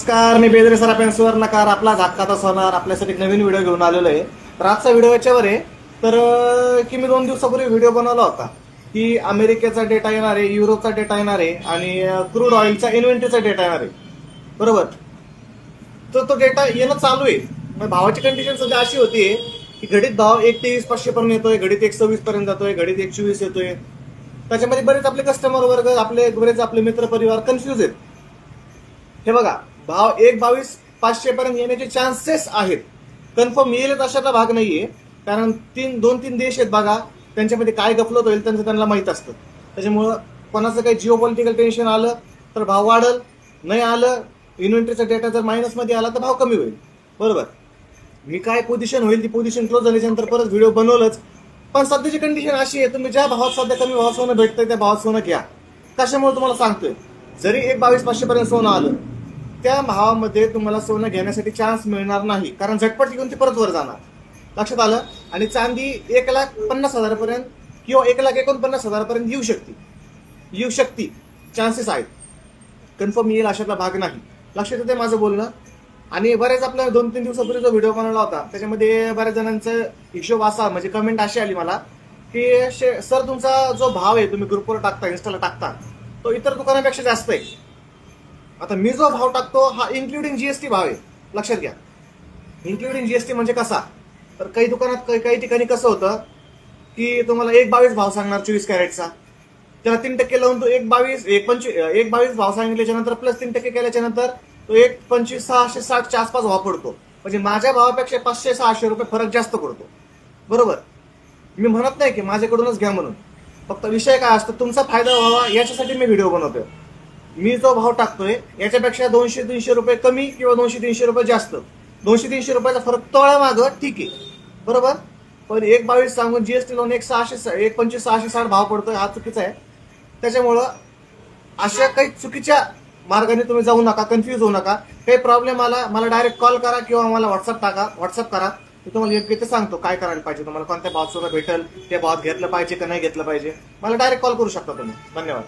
नमस्कार, मी बेदरे सराफ सुवर्णकार आपला झाकाचा सोनार आपल्यासाठी नवीन व्हिडिओ घेऊन आलेलो आहे. तर आजचा व्हिडिओ याच्यावर आहे तर की मी 2 दिवसापूर्वी व्हिडिओ बनवला होता की अमेरिकेचा डेटा येणार आहे, युरोपचा डेटा येणार आहे आणि क्रूड ऑइलचा इन्व्हेंटरीचा डेटा येणार आहे. बरोबर. तर तो डेटा येणं चालू आहे. मग भावाची कंडिशन सध्या अशी होतीये की घडीत भाव 1,23,500 पर्यंत येतोय, घडीत 1,26 पर्यंत जातोय, घडीत 1,24 येतोय. त्याच्यामध्ये बरेच आपले कस्टमर वर्ग, बरेच आपले मित्र परिवार कन्फ्युज आहेत. हे बघा, भाव 1,22,500 पर्यंत येण्याचे चान्सेस आहेत. कन्फर्म येईल अशाचा भाग नाहीये, कारण 2-3 देश आहेत बघा, त्यांच्यामध्ये काय गफलत होईल त्यांना माहित असतं. त्याच्यामुळं कोणाचं काही जिओ पॉलिटिकल टेन्शन आलं तर भाव वाढल, नाही आलं इन्व्हेंटरीचा डेटा जर मायनसमध्ये आला तर भाव कमी होईल. बरोबर. मी काय पोझिशन होईल ती पोझिशन क्लोज झाल्यानंतर परत व्हिडिओ बनवलंच. पण सध्याची कंडिशन अशी आहे, तुम्ही ज्या भावात सध्या कमी भावात सोनं भेटतंय त्या भावात सोनं घ्या. कशामुळे तुम्हाला सांगतोय, जरी 1,22,500 पर्यंत सोनं आलं त्या भावामध्ये तुम्हाला सोनं घेण्यासाठी चान्स मिळणार नाही, कारण झटपट घेऊन ती परत वर जाणार. लक्षात आलं. आणि चांदी 1,50,000 पर्यंत किंवा 1,49,000 पर्यंत येऊ शकते. चान्सेस आहेत. कन्फर्म येईल अशातला भाग नाही. लक्षात येते माझं बोलणं. आणि बरेच आपल्या 2-3 दिवसापूर्वी जो व्हिडिओ बनवला होता त्याच्यामध्ये बऱ्याच जणांचा हिशोब असा, म्हणजे कमेंट अशी आली मला की सर तुमचा जो भाव आहे तुम्ही ग्रुपवर टाकता, इन्स्टाला टाकता, तो इतर दुकानापेक्षा जास्त आहे. आता मी जो भाव टाकतो हा इन्क्लुडिंग जीएसटी भाव आहे. लक्षात घ्या, इन्क्लुडिंग जीएसटी म्हणजे कसा, तर काही दुकानात काही ठिकाणी कसं होतं की तुम्हाला 1,22 भाव सांगणार 24 कॅरेटचा, त्याला 3% लावून तो 1,22 भाव सांगितल्याच्या नंतर प्लस 3% केल्याच्या नंतर तो 1,25,660च्या आसपास भाव पडतो. म्हणजे माझ्या भावापेक्षा 500-600 रुपये फरक जास्त पडतो. बरोबर. मी म्हणत नाही की माझ्याकडूनच घ्या म्हणून, फक्त विषय काय असतो तुमचा फायदा व्हावा याच्यासाठी मी व्हिडिओ बनवतोय. मी जो भाव टाकतोय याच्यापेक्षा 200-300 रुपये कमी किंवा 200-300 रुपये जास्त, 200-300 रुपयाचा फरक तोळा मागं ठीक आहे. बरोबर. पण 1,22 सांगून जीएसटी लावून 1,25,660 भाव पडतोय, हा चुकीचा आहे. त्याच्यामुळं अशा काही चुकीच्या मार्गाने तुम्ही जाऊ नका, कन्फ्युज होऊ नका. काही प्रॉब्लेम आला मला डायरेक्ट कॉल करा किंवा मला व्हॉट्सअप करा. मी तुम्हाला योग्य ते सांगतो काय करायला पाहिजे, तुम्हाला कोणत्या भावात सोनं भेटेल, त्या भावात घेतलं पाहिजे का नाही घेतलं पाहिजे. मला डायरेक्ट कॉल करू शकता तुम्ही. धन्यवाद.